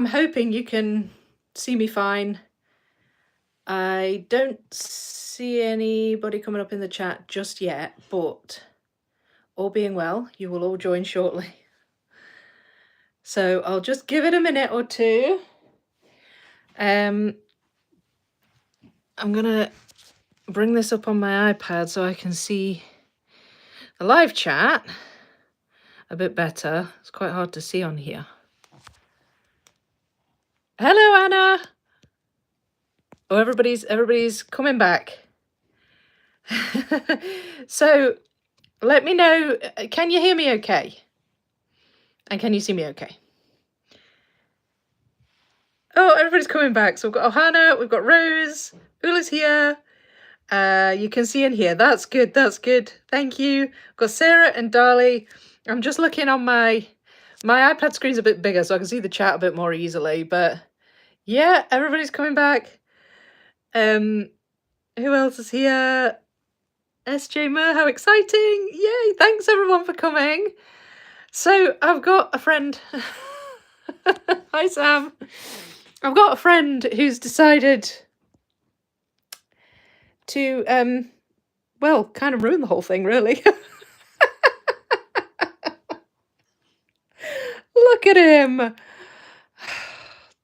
hoping you can see me fine. I don't see anybody coming up in the chat just yet, but all being well, you will all join shortly. So I'll just give it a minute or two. I'm gonna bring this up on my iPad so I can see the live chat a bit better. It's quite hard to see on here. Hello, Anna. Oh, everybody's coming back. So let me know, can you hear me okay? And can you see me okay? Oh, everybody's coming back. So we've got Ohana, we've got Rose, Ula's here. You can see in here. That's good, that's good. Thank you. We've got Sarah and Dali. I'm just looking on my iPad screen's a bit bigger so I can see the chat a bit more easily, but yeah, everybody's coming back. Who else is here? SJ Mer, how exciting! Yay! Thanks everyone for coming. So I've got a friend. Hi Sam. I've got a friend who's decided to well, kind of ruin the whole thing, really. Look at him.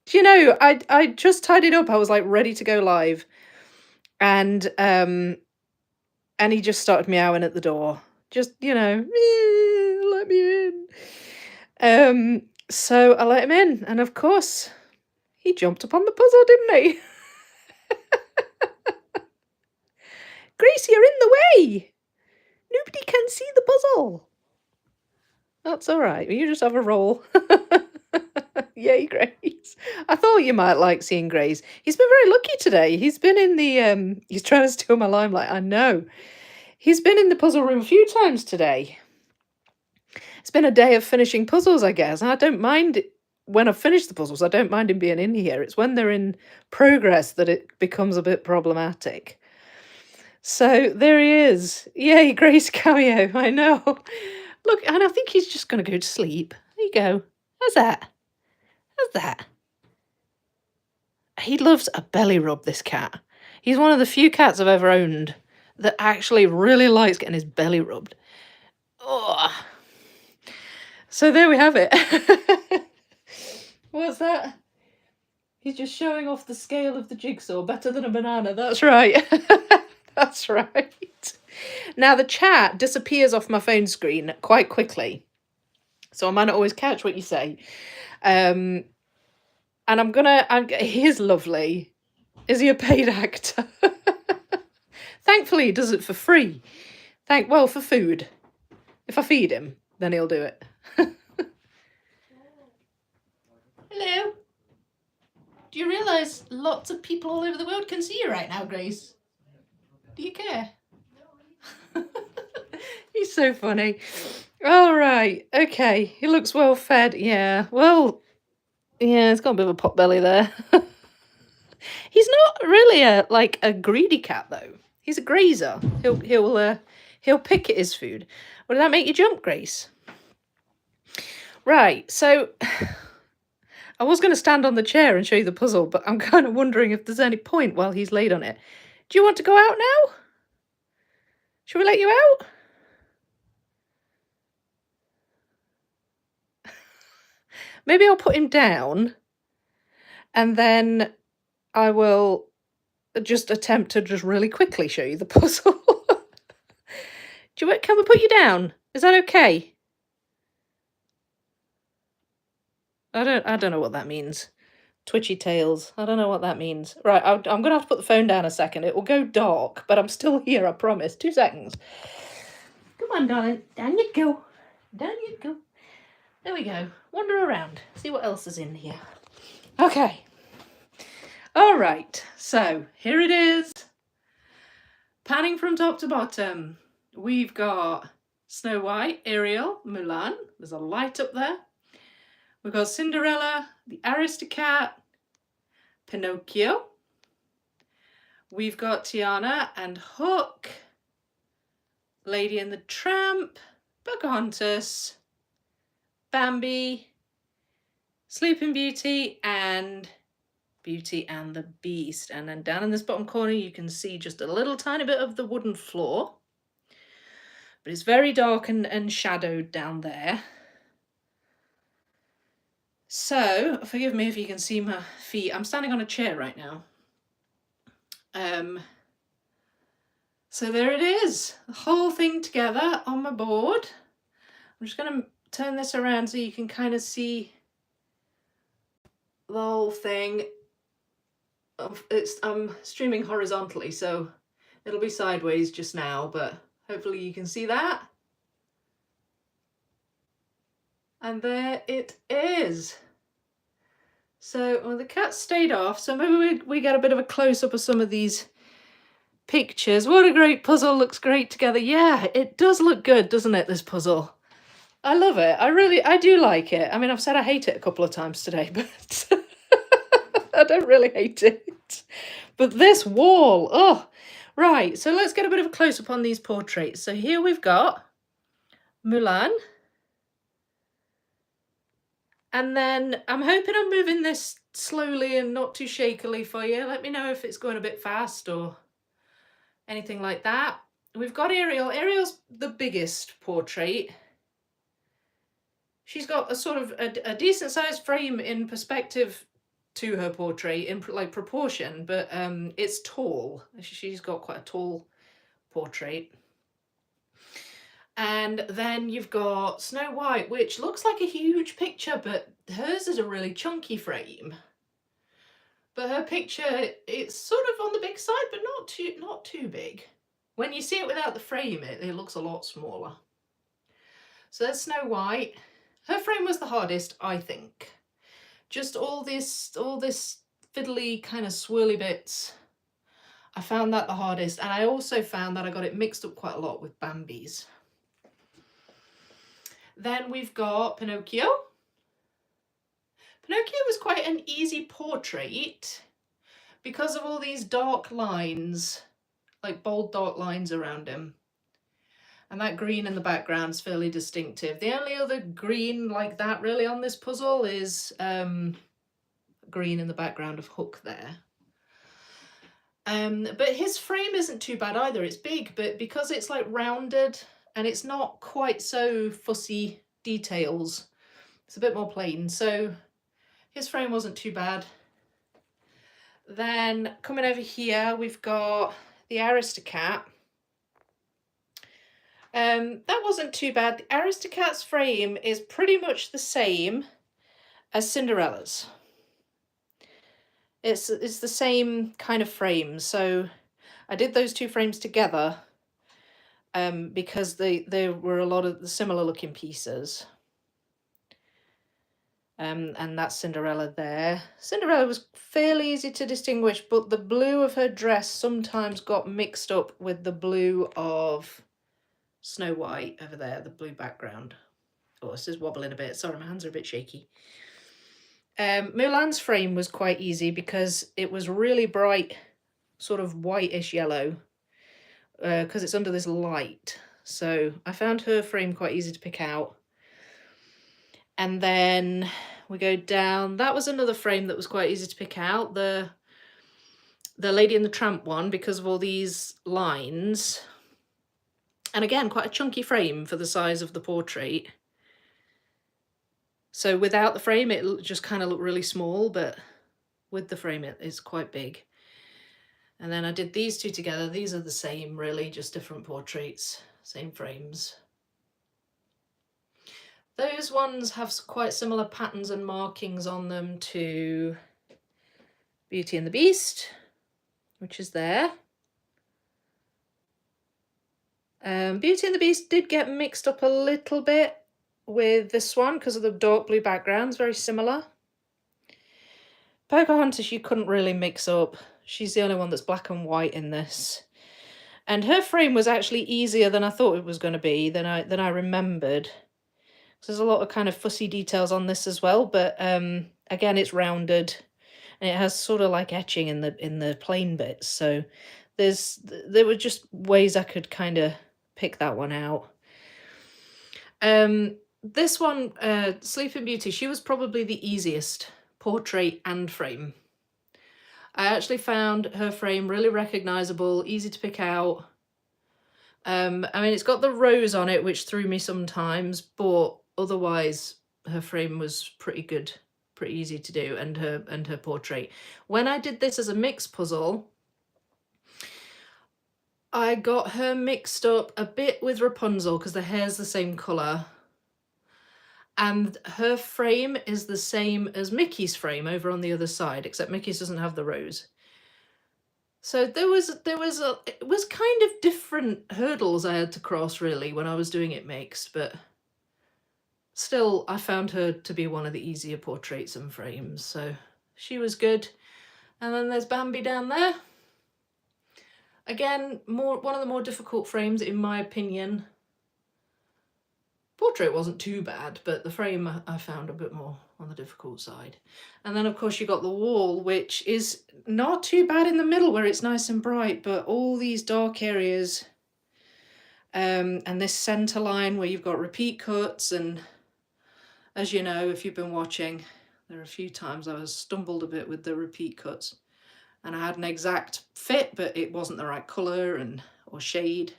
Do you know, I just tidied up. I was like ready to go live, and he just started meowing at the door. Just, you know, let me in. So I let him in, and of course, he jumped upon the puzzle, didn't he? Grace, you're in the way. Nobody can see the puzzle. That's all right. You just have a roll. Yay, Grace. I thought you might like seeing Grace. He's been very lucky today. He's been in the he's trying to steal my limelight. I know. He's been in the puzzle room a few times today. It's been a day of finishing puzzles, I guess. And I don't mind when I've finished the puzzles. I don't mind him being in here. It's when they're in progress that it becomes a bit problematic. So there he is. Yay, Grace cameo. I know. Look, and I think he's just going to go to sleep. There you go. How's that? How's that? He loves a belly rub, this cat. He's one of the few cats I've ever owned that actually really likes getting his belly rubbed. Oh. So there we have it. What's that? He's just showing off the scale of the jigsaw. Better than a banana. That's right. That's right. Now the chat disappears off my phone screen quite quickly, so I might not always catch what you say. And he is lovely. Is he a paid actor? Thankfully he does it for free. Well, for food. If I feed him, then he'll do it. Hello. Do you realise lots of people all over the world can see you right now, Grace? Do you care? He's so funny. All right. Okay. He looks well fed. Yeah. Well, yeah, he's got a bit of a pot belly there. He's not really a greedy cat though. He's a grazer. He'll pick at his food. Well, did that make you jump, Grace? Right. So I was going to stand on the chair and show you the puzzle, but I'm kind of wondering if there's any point while he's laid on it. Do you want to go out now? Shall we let you out? Maybe I'll put him down and then I will just attempt to just really quickly show you the puzzle. Can we put you down? Is that okay? I don't know what that means. Twitchy tails. I don't know what that means. Right, I'm going to have to put the phone down a second. It will go dark, but I'm still here, I promise. 2 seconds. Come on, darling. Down you go. Down you go. There we go. Wander around. See what else is in here. Okay. All right. So, here it is. Panning from top to bottom. We've got Snow White, Ariel, Mulan. There's a light up there. We've got Cinderella, the Aristocat, Pinocchio. We've got Tiana and Hook, Lady and the Tramp, Pocahontas, Bambi, Sleeping Beauty and Beauty and the Beast. And then down in this bottom corner, you can see just a little tiny bit of the wooden floor. But it's very dark and shadowed down there. So, forgive me if you can see my feet. I'm standing on a chair right now. So there it is, the whole thing together on my board. I'm just going to turn this around so you can kind of see the whole thing. I'm streaming horizontally, so it'll be sideways just now, but hopefully you can see that. And there it is. So, well, the cat stayed off, so maybe we get a bit of a close-up of some of these pictures. What a great puzzle, looks great together. Yeah, it does look good, doesn't it, this puzzle? I love it. I do like it. I mean, I've said I hate it a couple of times today, but I don't really hate it. But this wall, oh, right. So let's get a bit of a close-up on these portraits. So here we've got Mulan. And then I'm hoping I'm moving this slowly and not too shakily for you. Let me know if it's going a bit fast or anything like that. We've got Ariel. Ariel's the biggest portrait. She's got a sort of a decent sized frame in perspective to her portrait, in like proportion, but it's tall. She's got quite a tall portrait. And then you've got Snow White, which looks like a huge picture, but hers is a really chunky frame. But her picture, it's sort of on the big side, but not too big. When you see it without the frame, it looks a lot smaller. So that's Snow White. Her frame was the hardest, I think. Just all this fiddly kind of swirly bits. I found that the hardest, and I also found that I got it mixed up quite a lot with Bambi's. Then we've got Pinocchio. Pinocchio was quite an easy portrait because of all these dark lines, like bold dark lines around him. And that green in the background is fairly distinctive. The only other green like that really on this puzzle is green in the background of Hook there. But his frame isn't too bad either. It's big, but because it's like rounded and it's not quite so fussy details, it's a bit more plain. So his frame wasn't too bad. Then coming over here, we've got the Aristocat. That wasn't too bad. The Aristocat's frame is pretty much the same as Cinderella's. It's the same kind of frame. So I did those two frames together because they were a lot of the similar looking pieces. And that's Cinderella there. Cinderella was fairly easy to distinguish, but the blue of her dress sometimes got mixed up with the blue of Snow White over there, the blue background. Oh, this is wobbling a bit. Sorry, my hands are a bit shaky. Mulan's frame was quite easy because it was really bright, sort of whitish yellow, because it's under this light. So I found her frame quite easy to pick out. And then we go down. That was another frame that was quite easy to pick out. The Lady and the Tramp one, because of all these lines. And again, quite a chunky frame for the size of the portrait. So without the frame, it just kind of looked really small, but with the frame, it's quite big. And then I did these two together. These are the same, really, just different portraits, same frames. Those ones have quite similar patterns and markings on them to Beauty and the Beast, which is there. Beauty and the Beast did get mixed up a little bit with this one because of the dark blue backgrounds, very similar. Pocahontas you couldn't really mix up. She's the only one that's black and white in this. And her frame was actually easier than I thought it was going to be, than I remembered. So there's a lot of kind of fussy details on this as well, but again it's rounded and it has sort of like etching in the plain bits. So there were just ways I could kind of pick that one out. this one, Sleeping Beauty, she was probably the easiest portrait and frame. I actually found her frame really recognizable, easy to pick out. I mean, it's got the rose on it, which threw me sometimes, but otherwise her frame was pretty good, pretty easy to do, and her portrait. When I did this as a mix puzzle, I got her mixed up a bit with Rapunzel because the hair's the same colour. And her frame is the same as Mickey's frame over on the other side, except Mickey's doesn't have the rose. So it was kind of different hurdles I had to cross really when I was doing it mixed, but still I found her to be one of the easier portraits and frames, so she was good. And then there's Bambi down there. Again, one of the more difficult frames in my opinion. Portrait wasn't too bad, but the frame I found a bit more on the difficult side. And then of course you got the wall, which is not too bad in the middle where it's nice and bright, but all these dark areas and this center line where you've got repeat cuts, and as you know, if you've been watching, there are a few times I was stumbled a bit with the repeat cuts and I had an exact fit, but it wasn't the right color or shade,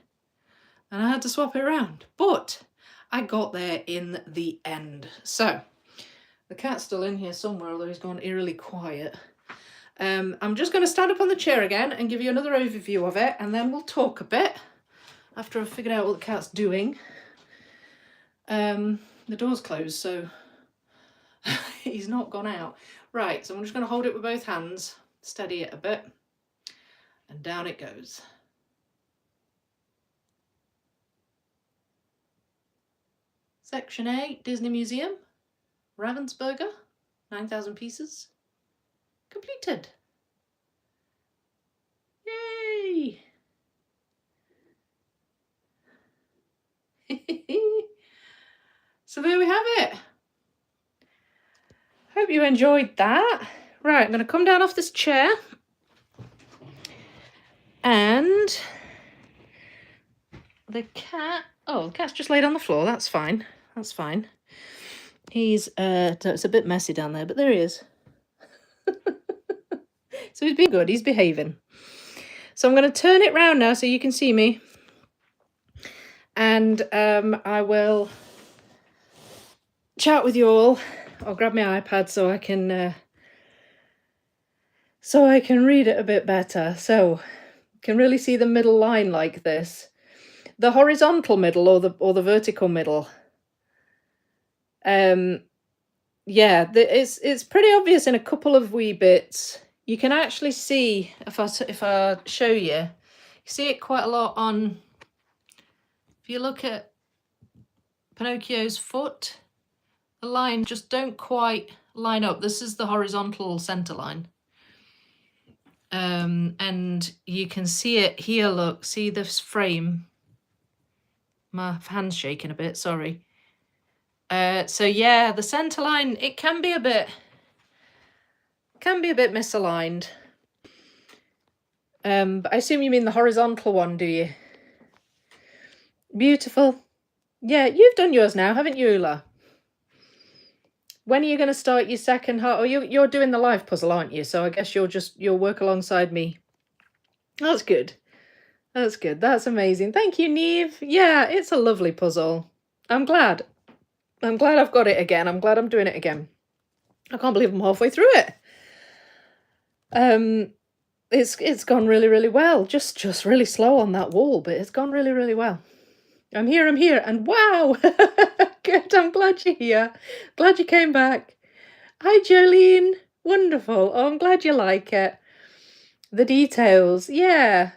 and I had to swap it around. But I got there in the end. So the cat's still in here somewhere, although he's gone eerily quiet. I'm just going to stand up on the chair again and give you another overview of it, and then we'll talk a bit after I've figured out what the cat's doing. The door's closed, so he's not gone out. Right, so I'm just going to hold it with both hands, steady it a bit, and down it goes. Section 8, Disney Museum, Ravensburger, 9,000 pieces, completed. Yay! So there we have it. Hope you enjoyed that. Right, I'm going to come down off this chair and the cat, oh, the cat's just laid on the floor. That's fine. That's fine. He's, it's a bit messy down there, but there he is. So he's been good. He's behaving. So I'm going to turn it round now so you can see me. And I will chat with you all. I'll grab my iPad so I can read it a bit better. So you can really see the middle line like this. The horizontal middle or the vertical middle. Yeah, it's pretty obvious in a couple of wee bits. You can actually see, if I show you, you see it quite a lot on, if you look at Pinocchio's foot, the line just don't quite line up. This is the horizontal center line. And you can see it here, look, see this frame. My hand's shaking a bit, sorry. So yeah, the center line, it can be a bit misaligned. But I assume you mean the horizontal one, do you? Beautiful. Yeah, you've done yours now, haven't you, Ula? When are you going to start your second half? Oh, you're doing the live puzzle, aren't you? So I guess you'll work alongside me. That's good. That's good. That's amazing. Thank you, Neve. Yeah, it's a lovely puzzle. I'm glad I've got it again. I'm glad I'm doing it again. I can't believe I'm halfway through it. It's gone really, really well. Just really slow on that wall, but it's gone really, really well. I'm here, and wow! Good, I'm glad you're here. Glad you came back. Hi, Jolene. Wonderful. Oh, I'm glad you like it. The details, yeah.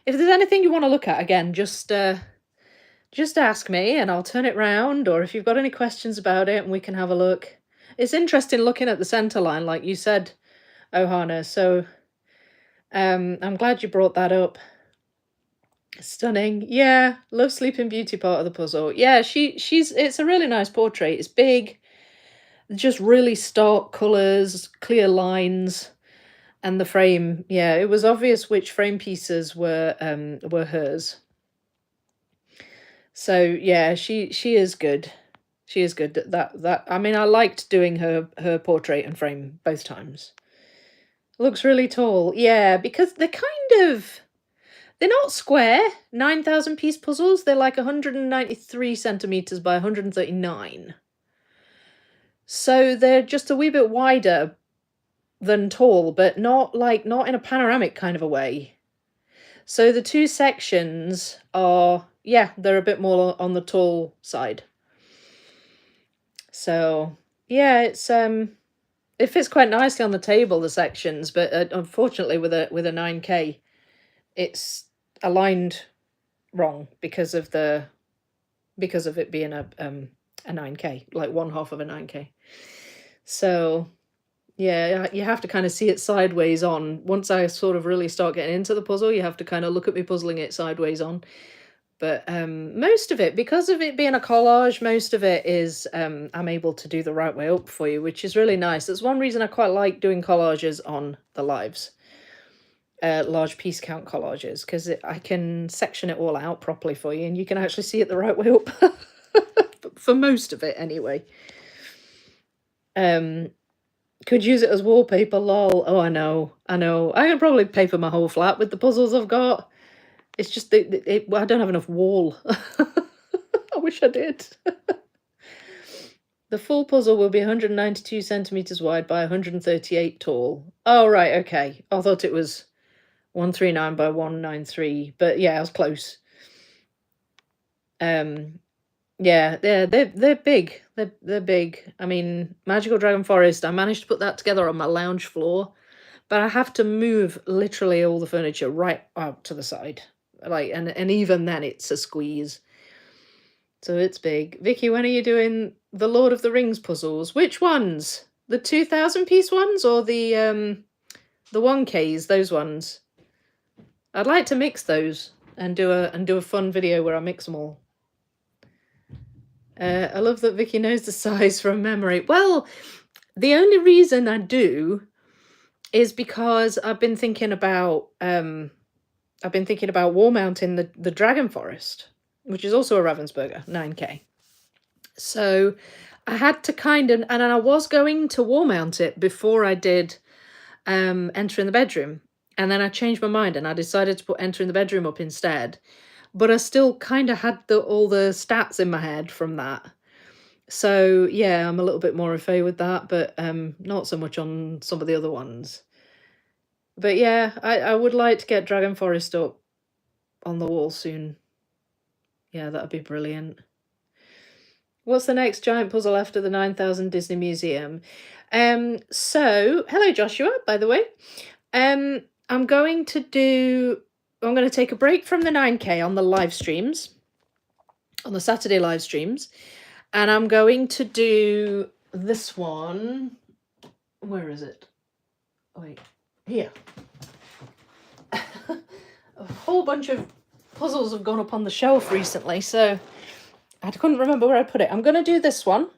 If there's anything you want to look at, again, just ask me and I'll turn it round, or if you've got any questions about it and we can have a look. It's interesting looking at the centre line, like you said, Ohana, so I'm glad you brought that up. Stunning. Yeah, love Sleeping Beauty part of the puzzle. Yeah, it's a really nice portrait. It's big, just really stark colours, clear lines, and the frame. Yeah, it was obvious which frame pieces were hers. So yeah, she is good. She is good at that. I mean, I liked doing her portrait and frame both times. Looks really tall. Yeah, because they're not square 9,000 piece puzzles. They're like 193 centimeters by 139. So they're just a wee bit wider than tall, but not in a panoramic kind of a way. So the two sections are, yeah, they're a bit more on the tall side. So yeah, it fits quite nicely on the table, the sections, but unfortunately with a 9K, it's aligned wrong because of it being a 9K, like one half of a 9K. So yeah, you have to kind of see it sideways on. Once I sort of really start getting into the puzzle, you have to kind of look at me puzzling it sideways on. But most of it, because of it being a collage, most of it is I'm able to do the right way up for you, which is really nice. That's one reason I quite like doing collages on the lives. Large piece count collages, because I can section it all out properly for you, and you can actually see it the right way up. For most of it, anyway. Could use it as wallpaper, lol. Oh, I know. I can probably paper my whole flat with the puzzles I've got. It's just I don't have enough wall. I wish I did. The full puzzle will be 192 centimeters wide by 138 tall. Oh, right, okay. I thought it was 139 by 193, but yeah, I was close. Yeah, they're big. They're big. I mean, Magical Dragon Forest, I managed to put that together on my lounge floor, but I have to move literally all the furniture right out to the side. Like, and even then it's a squeeze. So it's big. Vicky, when are you doing the Lord of the Rings puzzles? Which ones? The 2,000 piece ones or the 1Ks, those ones? I'd like to mix those and do a fun video where I mix them all. I love that Vicky knows the size from memory. Well, the only reason I do is because I've been thinking about wall mounting the Dragon Forest, which is also a Ravensburger 9K. So I had to and I was going to wall mount it before I did Enter in the Bedroom, and then I changed my mind and I decided to put Enter in the Bedroom up instead. But I still kind of had all the stats in my head from that. So yeah, I'm a little bit more au fait with that, but not so much on some of the other ones. But yeah, I would like to get Dragon Forest up on the wall soon. Yeah, that'd be brilliant. What's the next giant puzzle after the 9,000 Disney Museum? So hello Joshua, by the way. I'm going to take a break from the 9K on the live streams, on the Saturday live streams, and I'm going to do this one. Where is it? Wait, here. A whole bunch of puzzles have gone up on the shelf recently, so I couldn't remember where I put it. I'm going to do this one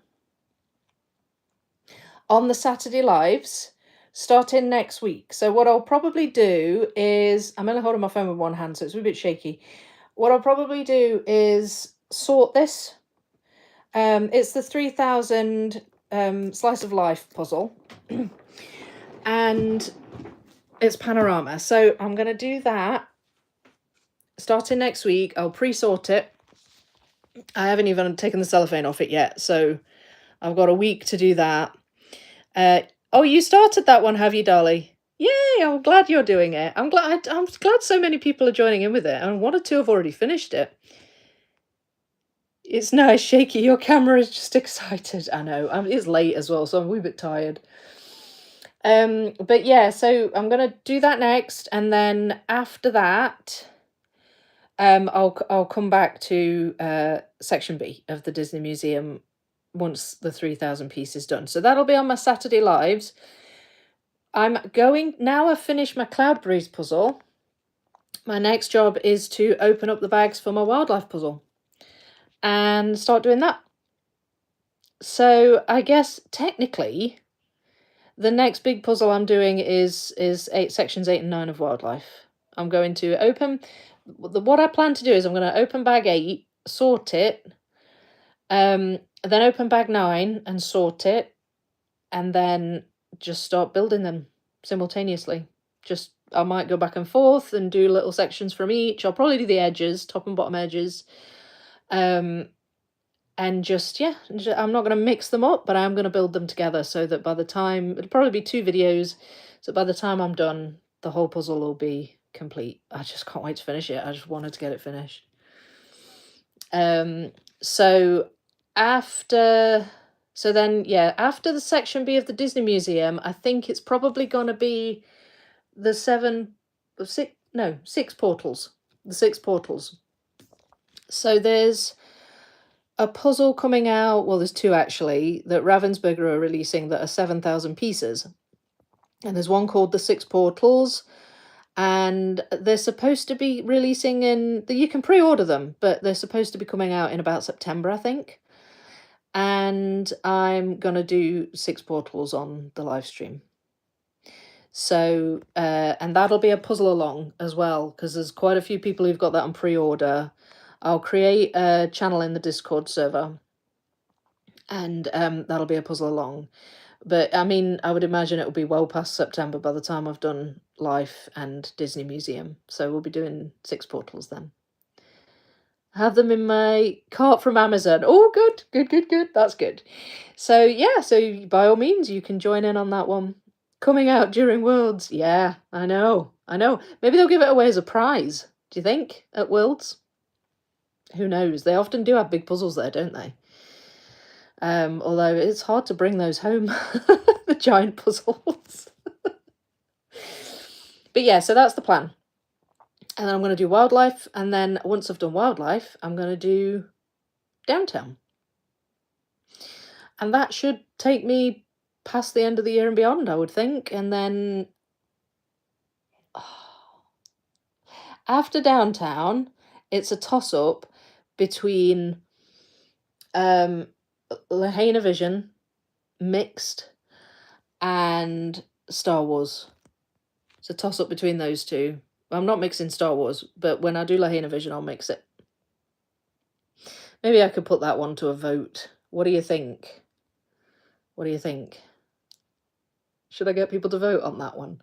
on the Saturday lives starting next week. So what I'll probably do is, I'm only holding my phone with one hand, so it's a bit shaky. What I'll probably do is sort this. It's the 3,000 slice of life puzzle. And it's panorama. So I'm going to do that starting next week. I'll pre-sort it. I haven't even taken the cellophane off it yet, so I've got a week to do that. Oh, you started that one, have you, Dolly? Yay, I'm glad you're doing it. I'm glad so many people are joining in with it, and one or two have already finished it. It's nice, shaky. Your camera is just excited. I know. It's late as well, so I'm a wee bit tired. But yeah, so I'm gonna do that next, and then after that, I'll come back to section B of the Disney Museum once the 3,000 piece is done. So that'll be on my Saturday lives. Now I've finished my Cloudberries puzzle. My next job is to open up the bags for my wildlife puzzle and start doing that. So I guess technically the next big puzzle I'm doing is sections 8 and 9 of wildlife. I'm going to open, what I plan to do is I'm going to open bag 8, sort it, then open bag 9 and sort it, and then just start building them simultaneously. I might go back and forth and do little sections from each. I'll probably do the edges, top and bottom edges. And yeah, I'm not going to mix them up, but I'm going to build them together so that by the time, it'll probably be 2 videos, so by the time I'm done, the whole puzzle will be complete. I just can't wait to finish it. I just wanted to get it finished. So then, yeah, after the section B of the Disney Museum, I think it's probably going to be the 6 portals. The 6 portals. So there's a puzzle coming out, well, there's 2 actually, that Ravensburger are releasing that are 7,000 pieces. And there's one called the 6 portals, and they're supposed to be releasing you can pre-order them, but they're supposed to be coming out in about September, I think. And I'm gonna do 6 portals on the live stream. So, and that'll be a puzzle along as well, because there's quite a few people who've got that on pre-order. I'll create a channel in the Discord server, and that'll be a puzzle along. But I mean, I would imagine it will be well past September by the time I've done Life and Disney Museum. So we'll be doing 6 portals then. I have them in my cart from Amazon. Oh, good. That's good. So yeah, so by all means, you can join in on that one. Coming out during Worlds. Yeah, I know. Maybe they'll give it away as a prize. Do you think, at Worlds? Who knows? They often do have big puzzles there, don't they? Although it's hard to bring those home, the giant puzzles. But yeah, so that's the plan. And then I'm going to do Wildlife, and then once I've done Wildlife, I'm going to do Downtown. And that should take me past the end of the year and beyond, I would think. And then after Downtown, it's a toss-up between Lahaina Vision, Mixed, and Star Wars. It's a toss-up between those 2. I'm not mixing Star Wars, but when I do Lahaina Vision, I'll mix it. Maybe I could put that one to a vote. What do you think? Should I get people to vote on that one?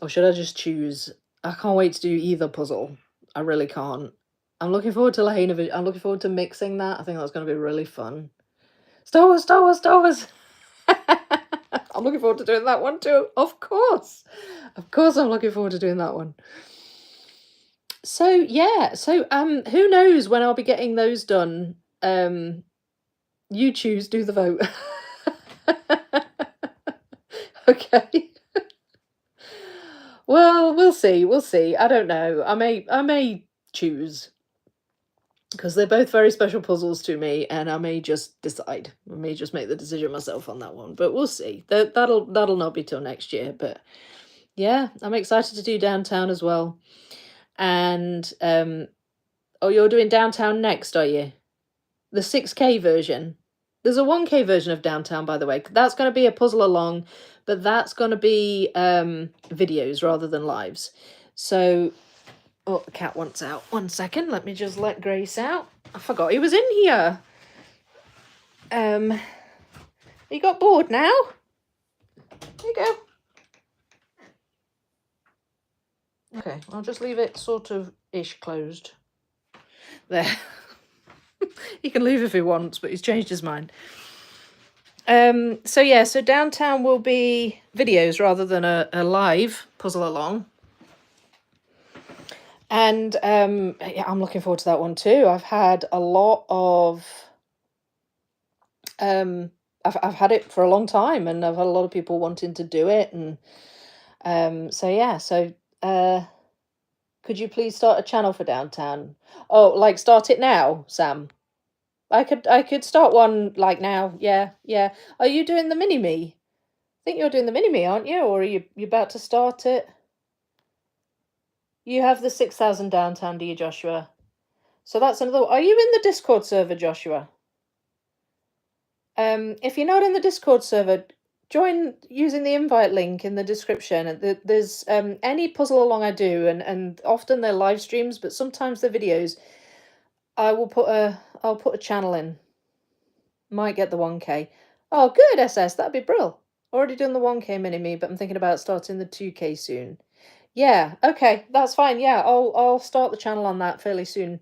Or should I just choose? I can't wait to do either puzzle. I really can't. I'm looking forward to Lahaina Vision. I'm looking forward to mixing that. I think that's going to be really fun. Star Wars! I'm looking forward to doing that one too. Of course I'm looking forward to doing that one. So yeah, who knows when I'll be getting those done. You choose, do the vote. Okay. Well, we'll see. I don't know. I may choose, because they're both very special puzzles to me, and I may just decide. I may just make the decision myself on that one, but we'll see. That'll not be till next year, but yeah, I'm excited to do Downtown as well. And oh, you're doing Downtown next, are you? The 6K version. There's a 1K version of Downtown, by the way. That's going to be a puzzle along, but that's going to be videos rather than lives. So, oh, the cat wants out. 1 second. Let me just let Grace out. I forgot he was in here. He got bored now. There you go. Okay, I'll just leave it sort of ish closed. There. He can leave if he wants, but he's changed his mind. So yeah, so Downtown will be videos rather than a live puzzle along. And yeah, I'm looking forward to that one too. I've had a lot of I've had it for a long time, and I've had a lot of people wanting to do it, and so yeah, so could you please start a channel for Downtown? Oh, like start it now, Sam? I could start one like now. Yeah. Are you doing the mini-me? I think you're doing the mini-me, aren't you? Or are you about to start it? You have the 6,000 Downtown, do you, Joshua? So that's another. Are you in the Discord server, Joshua? If you're not in the Discord server, join using the invite link in the description. There's any puzzle along I do, and often they're live streams, but sometimes they're videos. I'll put a channel in. Might get the 1K. Oh, good, SS. That'd be brill. Already done the 1K mini-me, but I'm thinking about starting the 2K soon. Yeah, okay, that's fine. Yeah, I'll start the channel on that fairly soon.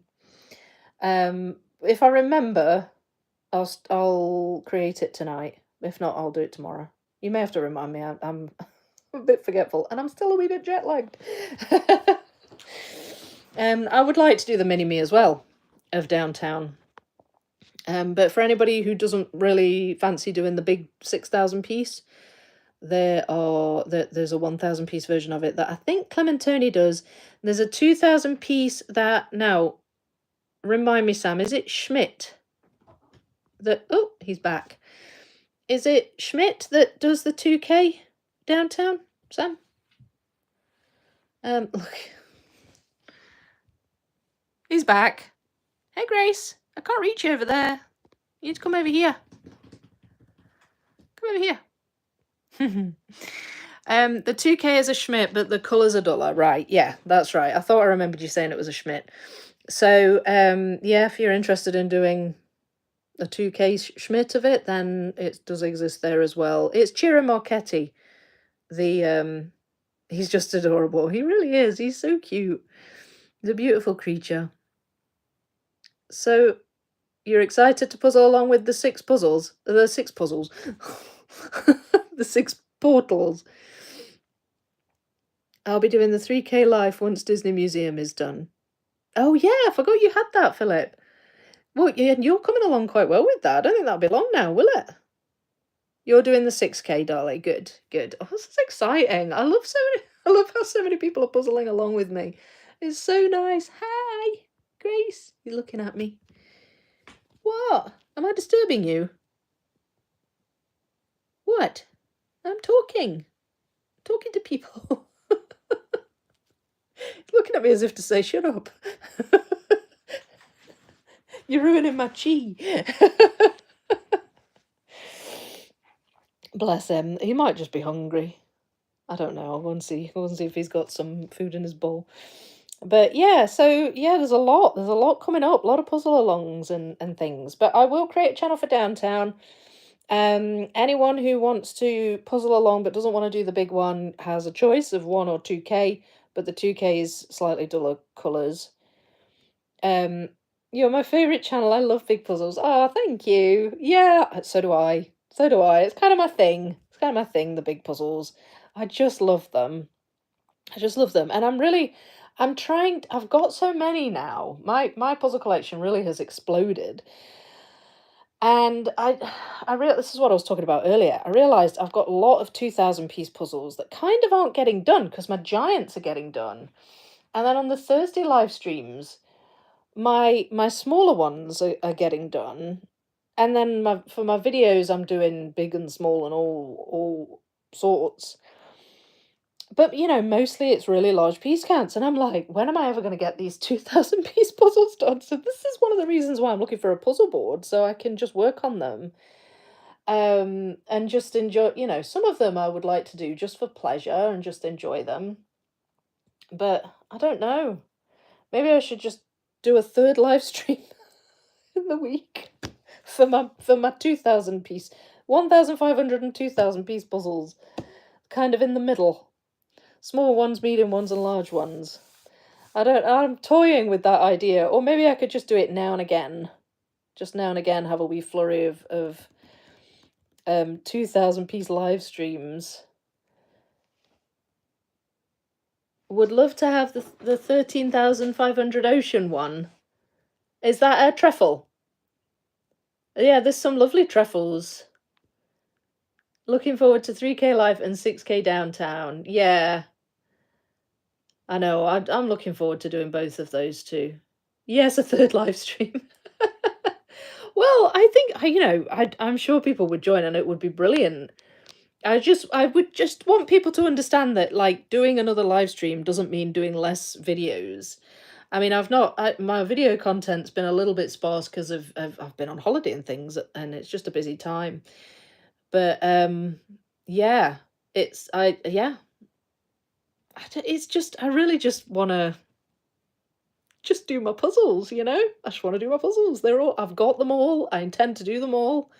If I remember, I'll create it tonight. If not, I'll do it tomorrow. You may have to remind me. I'm a bit forgetful, and I'm still a wee bit jet lagged. I would like to do the mini-me as well of downtown. But for anybody who doesn't really fancy doing the big 6,000 piece, there's a 1,000 piece version of it that I think Clementoni does. There's a 2,000 piece that, now, remind me, Sam, is it Schmidt? Oh, he's back. Is it Schmidt that does the 2K downtown, Sam? Look. He's back. Hey, Grace. I can't reach you over there. You need to come over here. Come over here. The 2K is a Schmidt, but the colours are duller. Right, yeah, that's right. I thought I remembered you saying it was a Schmidt. So, yeah, if you're interested in doing a 2K Schmidt of it, then it does exist there as well. It's Ciro Marchetti. He's just adorable. He really is. He's so cute. He's a beautiful creature. So, you're excited to puzzle along with the 6 puzzles? The 6 puzzles. The 6 portals. I'll be doing the 3K live once Disney Museum is done. Oh yeah, I forgot you had that, Philip. Well, yeah, you're coming along quite well with that. I don't think that'll be long now, will it? You're doing the 6K, darling. Good, good. Oh, this is exciting. I love how so many people are puzzling along with me. It's so nice. Hi, Grace. You're looking at me. What? Am I disturbing you? What? I'm talking. Talking to people. Looking at me as if to say, shut up. You're ruining my chi. Bless him. He might just be hungry. I don't know. I'll go and see. I'll go and see if he's got some food in his bowl. But yeah, so yeah, there's a lot coming up, a lot of puzzle alongs and things. But I will create a channel for downtown. Anyone who wants to puzzle along but doesn't want to do the big one has a choice of 1 or 2K, but the 2K is slightly duller colours. You're my favourite channel. I love big puzzles. Oh, thank you. Yeah, so do I. So do I. It's kind of my thing. It's kind of my thing, the big puzzles. I just love them. I just love them. And I'm trying, I've got so many now. My puzzle collection really has exploded. And this is what I was talking about earlier. I realized I've got a lot of 2,000 piece puzzles that kind of aren't getting done because my giants are getting done. And then on the Thursday live streams, my smaller ones are getting done. And then for my videos, I'm doing big and small and all sorts. But, you know, mostly it's really large piece counts. And I'm like, when am I ever going to get these 2,000 piece puzzles done? So this is one of the reasons why I'm looking for a puzzle board, so I can just work on them. And just enjoy, you know, some of them I would like to do just for pleasure and just enjoy them. But I don't know. Maybe I should just do a third live stream in the week for my 2,000 piece, 1,500 and 2,000 piece puzzles, kind of in the middle. Small ones, medium ones, and large ones. I'm toying with that idea. Or maybe I could just do it now and again. Just now and again have a wee flurry of 2,000 piece live streams. Would love to have the 13,500 ocean one. Is that a trefoil? Yeah, there's some lovely trefoils. Looking forward to 3K live and 6K downtown. Yeah. I know, I'm looking forward to doing both of those too. Yes, a third live stream. Well, I think, you know, I'm sure people would join and it would be brilliant. I would just want people to understand that, like, doing another live stream doesn't mean doing less videos. I mean, my video content's been a little bit sparse because I've been on holiday and things, and it's just a busy time. But, yeah, it's just, I really just want to just do my puzzles, you know? I just want to do my puzzles. I've got them all. I intend to do them all.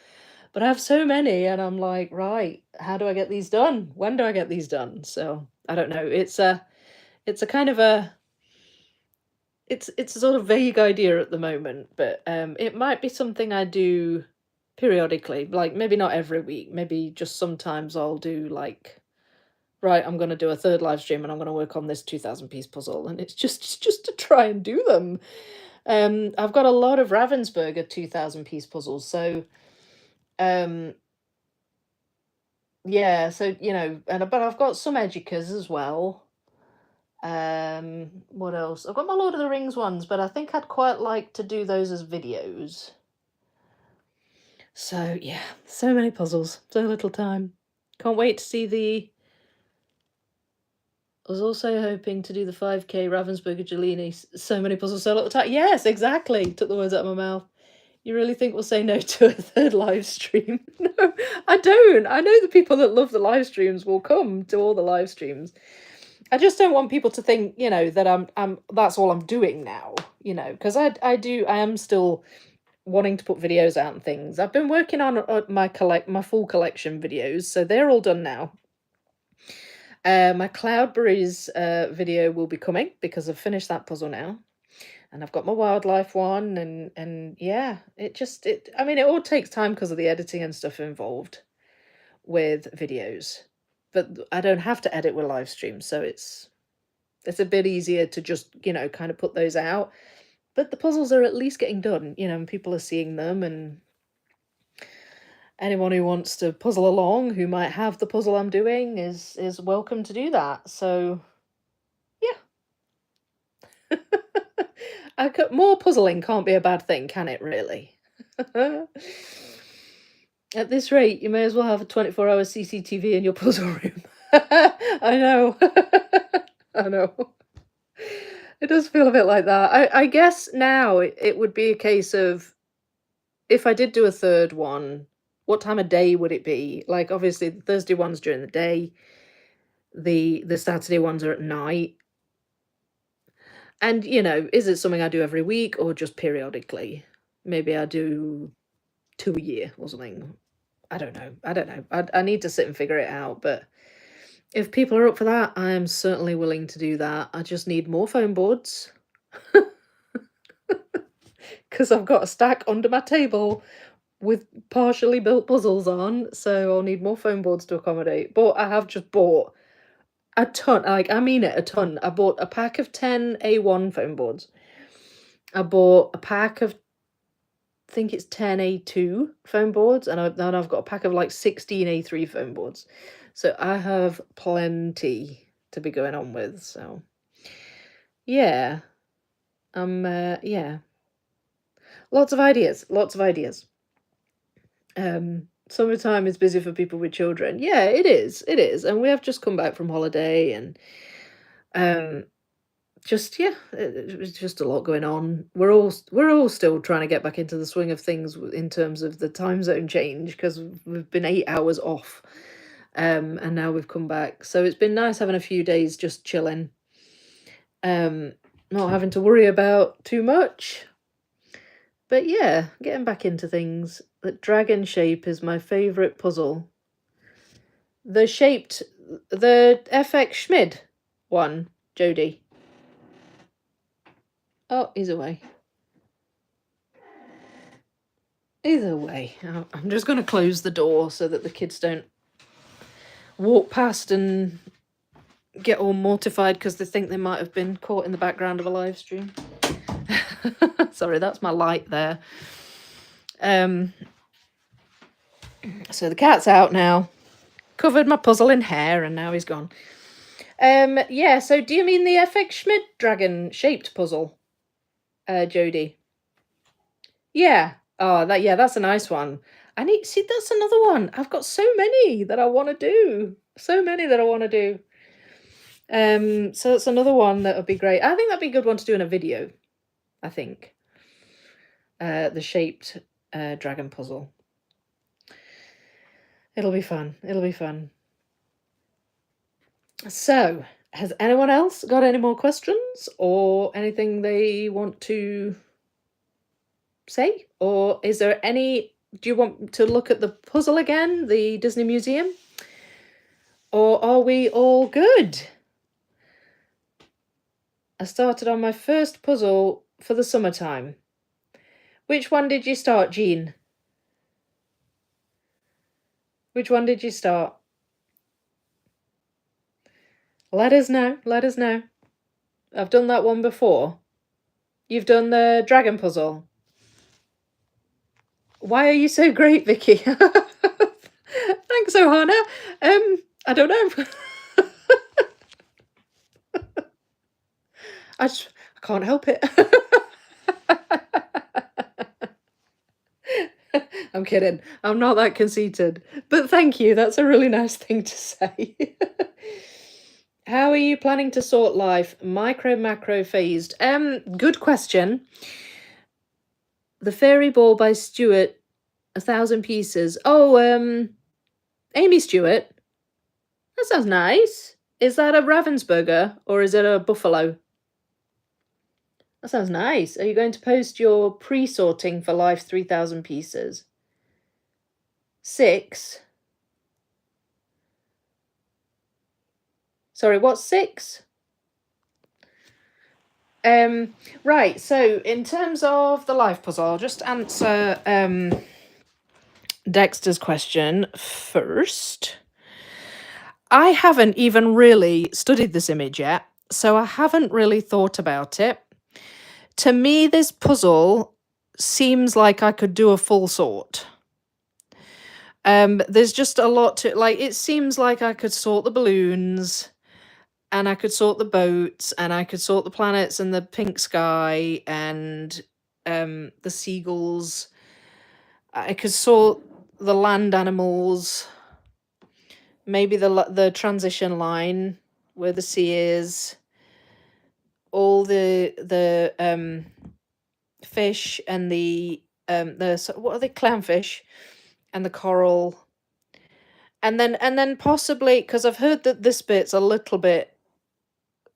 But I have so many, and I'm like, right, how do I get these done? When do I get these done? So I don't know. It's a kind of a it's a sort of vague idea at the moment, but it might be something I do periodically, like maybe not every week, maybe just sometimes I'll do like, right, I'm gonna do a third live stream and I'm gonna work on this 2,000 piece puzzle, and it's just to try and do them. I've got a lot of Ravensburger 2,000 piece puzzles, so um yeah, so you know, and but I've got some Educas as well. What else? I've got my Lord of the Rings ones, but I think I'd quite like to do those as videos. So yeah, so many puzzles, so little time. Can't wait to see the. I was also hoping to do the 5K Ravensburger Gelini. So many puzzles, so little time. Yes, exactly. Took the words out of my mouth. You really think we'll say no to a third live stream? No, I don't. I know the people that love the live streams will come to all the live streams. I just don't want people to think, you know, that I'm that's all I'm doing now, you know, because I am still wanting to put videos out and things. I've been working on my full collection videos, so they're all done now. My Cloudberries video will be coming because I've finished that puzzle now. And I've got my wildlife one, and yeah, I mean, it all takes time because of the editing and stuff involved with videos. But I don't have to edit with live streams, so it's a bit easier to just, you know, kind of put those out. But the puzzles are at least getting done, you know, and people are seeing them, and anyone who wants to puzzle along who might have the puzzle I'm doing is welcome to do that. So yeah. More puzzling can't be a bad thing, can it really? At this rate, you may as well have a 24-hour CCTV in your puzzle room. I know. I know. It does feel a bit like that. I guess now it would be a case of, if I did do a third one, what time of day would it be? Like, obviously, the Thursday one's during the day, the Saturday ones are at night. And, you know, is it something I do every week or just periodically? Maybe I do 2 a year or something. I don't know. I need to sit and figure it out, but if people are up for that, I am certainly willing to do that. I just need more foam boards. Because I've got a stack under my table with partially built puzzles on, so I'll need more foam boards to accommodate. But I have just bought a ton, like, I mean it, a ton. I bought a pack of 10 A1 foam boards. I bought a pack of, I think it's 10 A2 foam boards, and then I've got a pack of like 16 A3 foam boards. So I have plenty to be going on with, so yeah. Yeah. Lots of ideas, lots of ideas. Summertime is busy for people with children. Yeah, it is. And we have just come back from holiday, and just yeah, it's just a lot going on. We're all still trying to get back into the swing of things in terms of the time zone change, because we've been 8 hours off, and now we've come back. So it's been nice having a few days just chilling, not having to worry about too much. But yeah, getting back into things. The dragon shape is my favourite puzzle. The FX Schmidt one, Jody. Oh, he's away. Either way, I'm just going to close the door so that the kids don't walk past and get all mortified because they think they might have been caught in the background of a live stream. Sorry, that's my light there. So the cat's out now. Covered my puzzle in hair, and now he's gone. Yeah, so do you mean the FX Schmidt dragon-shaped puzzle, Jody? Yeah. Oh, that's a nice one. See, that's another one. I've got so many that I want to do. So many that I want to do. So that's another one that would be great. I think that'd be a good one to do in a video, I think. The shaped dragon puzzle. It'll be fun. It'll be fun. So, Has anyone else got any more questions or anything they want to say? Or is there any... Do you want to look at the puzzle again, the Disney Museum? Or are we all good? I started on my first puzzle for the summertime. Which one did you start, Jean? Which one did you start? Let us know. Let us know. I've done that one before. You've done the dragon puzzle. Why are you so great, Vicky? Thanks, Ohana. I don't know. I can't help it. I'm kidding. I'm not that conceited. But thank you. That's a really nice thing to say. How are you planning to sort life? Micro, macro, phased? Good question. The Fairy Ball by Stewart, 1,000 pieces. Oh, Amy Stewart. That sounds nice. Is that a Ravensburger or is it a buffalo? That sounds nice. Are you going to post your pre-sorting for Life 3,000 pieces? 6? Sorry, what's 6? Right, so in terms of the life puzzle, I'll just answer Dexter's question first. I haven't even really studied this image yet, so I haven't really thought about it. To me, this puzzle seems like I could do a full sort. There's just a lot to... Like, it seems like I could sort the balloons, and I could sort the boats, and I could sort the planets and the pink sky, and the seagulls. I could sort the land animals. Maybe the transition line where the sea is. All the fish and the what are they, clownfish, and the coral, and then possibly, because I've heard that this bit's a little bit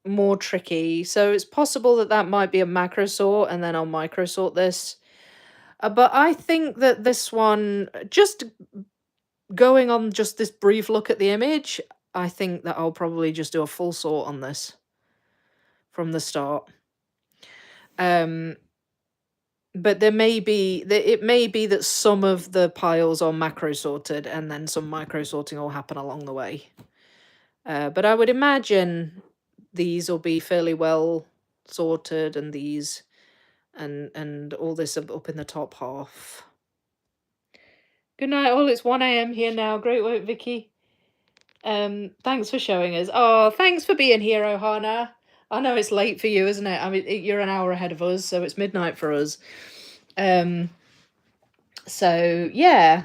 more tricky, so it's possible that might be a macro sort, and then I'll micro sort this. But I think that this one, just going on just this brief look at the image, I think that I'll probably just do a full sort on this from the start. But it may be that some of the piles are macro sorted and then some micro sorting will happen along the way. But I would imagine these will be fairly well sorted, and these and all this up in the top half. Good night all. It's 1 a.m. here now. Great work, Vicky. Thanks for showing us. Oh, thanks for being here, Ohana. I know it's late for you, isn't it? I mean, you're an hour ahead of us, so it's midnight for us. So yeah.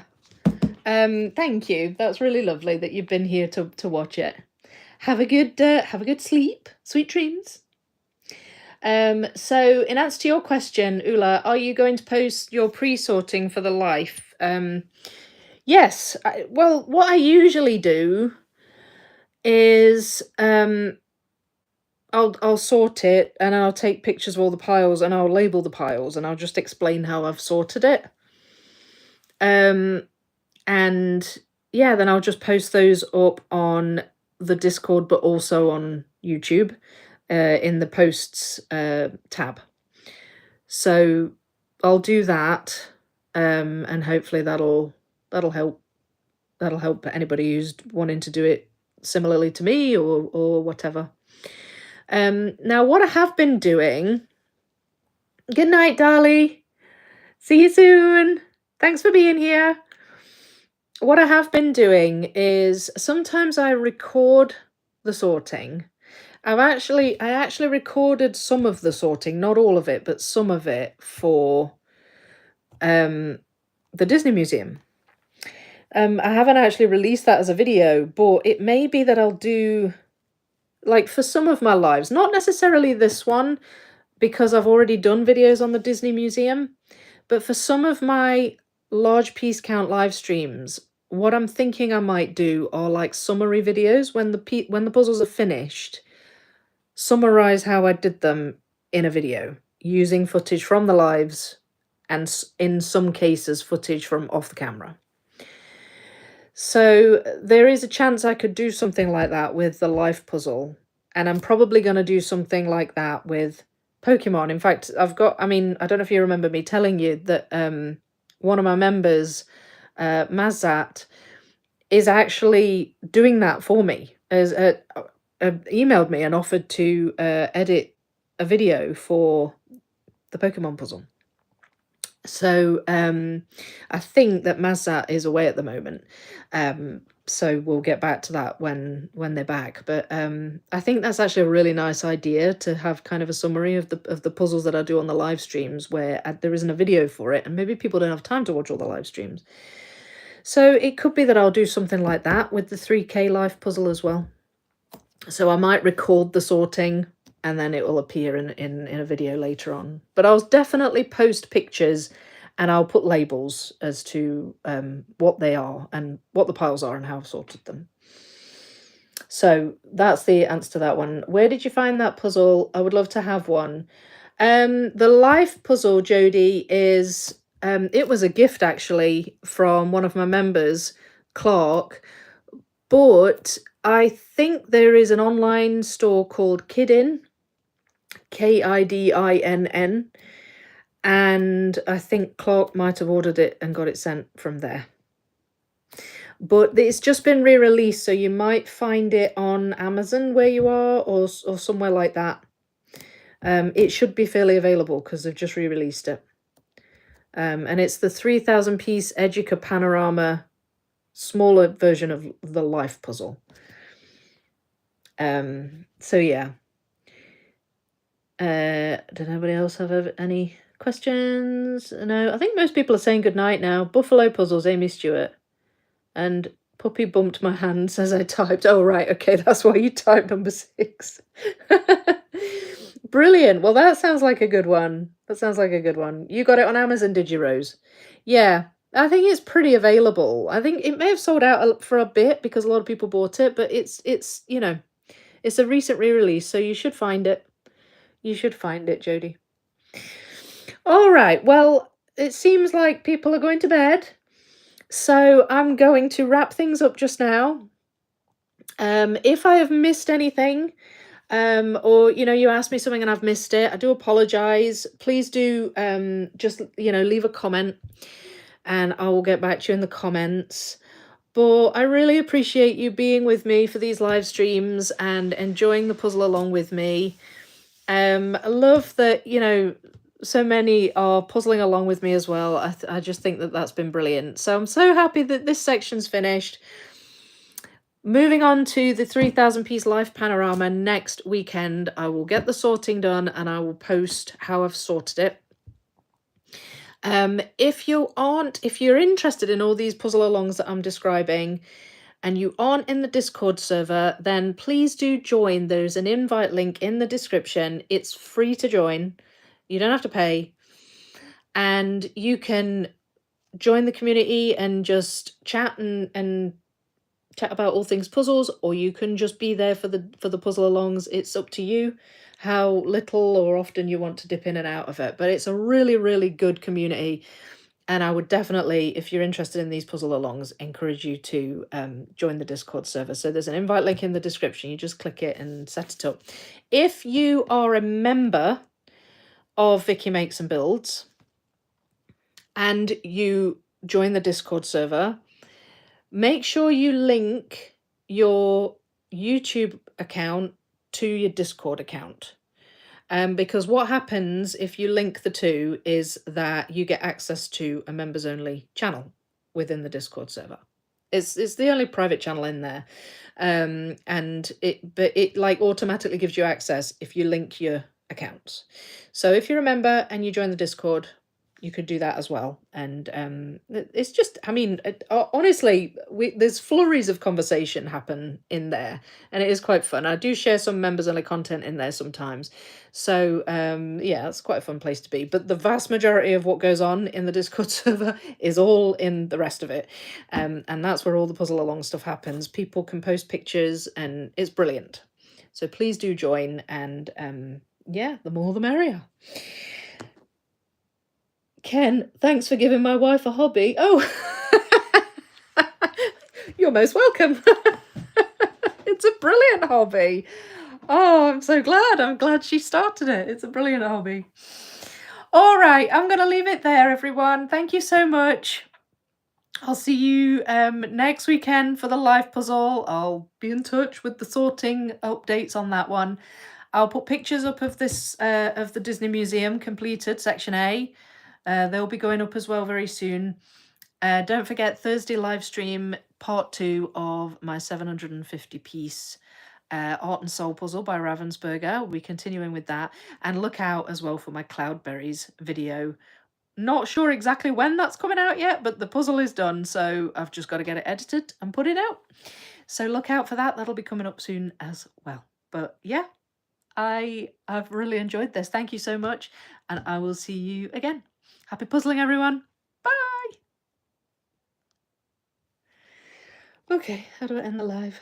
Thank you. That's really lovely that you've been here to watch it. Have a good sleep. Sweet dreams. So in answer to your question, Ula, are you going to post your pre-sorting for the life? Yes. Well, what I usually do is I'll sort it, and I'll take pictures of all the piles, and I'll label the piles, and I'll just explain how I've sorted it. And yeah, then I'll just post those up on the Discord, but also on YouTube, in the posts tab. So I'll do that, and hopefully that'll help anybody who's wanting to do it similarly to me or whatever. Now what I have been doing... Good night, Darlie. See you soon. Thanks for being here. What I have been doing is sometimes I record the sorting. I actually recorded some of the sorting, not all of it, but some of it for the Disney Museum. I haven't actually released that as a video, but it may be that I'll do, like, for some of my lives, not necessarily this one, because I've already done videos on the Disney Museum, but for some of my large piece count live streams, what I'm thinking I might do are like summary videos when the puzzles are finished. summarize how I did them in a video using footage from the lives and in some cases footage from off the camera. So there is a chance I could do something like that with the life puzzle, and I'm probably going to do something like that with Pokemon. In fact, I don't know if you remember me telling you that one of my members, Mazat, is actually doing that for me. As emailed me and offered to edit a video for the Pokemon puzzle. So I think that Mazat is away at the moment. So we'll get back to that when they're back. But I think that's actually a really nice idea to have kind of a summary of the puzzles that I do on the live streams where there isn't a video for it, and maybe people don't have time to watch all the live streams. So it could be that I'll do something like that with the 3K life puzzle as well. So I might record the sorting and then it will appear in a video later on. But I'll definitely post pictures and I'll put labels as to what they are and what the piles are and how I've sorted them. So that's the answer to that one. Where did you find that puzzle? I would love to have one. The life puzzle, Jodie, is... it was a gift, actually, from one of my members, Clark. But I think there is an online store called Kidin, Kidinn, and I think Clark might have ordered it and got it sent from there. But it's just been re-released, so you might find it on Amazon where you are, or somewhere like that. It should be fairly available because they've just re-released it. And it's the 3,000 piece Educa Panorama, smaller version of the life puzzle. So yeah. Did anybody else have any questions? No, I think most people are saying goodnight now. Buffalo Puzzles, Amy Stewart. And Puppy bumped my hands as I typed. Oh, right. Okay, that's why you typed number 6. Brilliant. Well, that sounds like a good one. That sounds like a good one. You got it on Amazon, did you, Rose? Yeah, I think it's pretty available. I think it may have sold out for a bit because a lot of people bought it, but it's you know, it's a recent re-release, so you should find it. You should find it, Jodie. All right. Well, it seems like people are going to bed. So I'm going to wrap things up just now. If I have missed anything, or, you asked me something and I've missed it, I do apologize. Please do just, leave a comment and I will get back to you in the comments. But I really appreciate you being with me for these live streams and enjoying the puzzle along with me. I love that, so many are puzzling along with me as well. I just think that that's been brilliant. So I'm so happy that this section's finished. Moving on to the 3,000 piece life panorama next weekend. I will get the sorting done and I will post how I've sorted it. If you're interested in all these puzzle alongs that I'm describing and you aren't in the Discord server, then please do join. There's an invite link in the description. It's free to join. You don't have to pay. And you can join the community and just chat and chat about all things puzzles, or you can just be there for the puzzle alongs. It's up to you how little or often you want to dip in and out of it. But it's a really, really good community. And I would definitely, if you're interested in these puzzle alongs, encourage you to join the Discord server. So there's an invite link in the description. You just click it and set it up. If you are a member of Vicky Makes and Builds and you join the Discord server, make sure you link your YouTube account to your Discord account. Because what happens if you link the two is that you get access to a members only channel within the Discord server. It's the only private channel in there. And it like automatically gives you access if you link your accounts. So if you're a member and you join the Discord, you could do that as well. And it's just, honestly, there's flurries of conversation happen in there, and it is quite fun. I do share some members only content in there sometimes. So yeah, it's quite a fun place to be. But the vast majority of what goes on in the Discord server is all in the rest of it. And that's where all the puzzle along stuff happens. People can post pictures and it's brilliant. So please do join, and yeah, the more the merrier. Ken, thanks for giving my wife a hobby. Oh, you're most welcome. It's a brilliant hobby. Oh, I'm so glad. I'm glad she started it. It's a brilliant hobby. All right, I'm going to leave it there, everyone. Thank you so much. I'll see you next weekend for the live puzzle. I'll be in touch with the sorting updates on that one. I'll put pictures up of this of the Disney Museum completed, section A. They'll be going up as well very soon. Don't forget Thursday live stream part 2 of my 750 piece Art and Soul puzzle by Ravensburger. We'll be continuing with that, and look out as well for my Cloudberries video. Not sure exactly when that's coming out yet, but the puzzle is done, so I've just got to get it edited and put it out. So look out for that. That'll be coming up soon as well. But yeah, I've really enjoyed this. Thank you so much, and I will see you again. Happy puzzling, everyone. Bye. Okay, how do I end the live?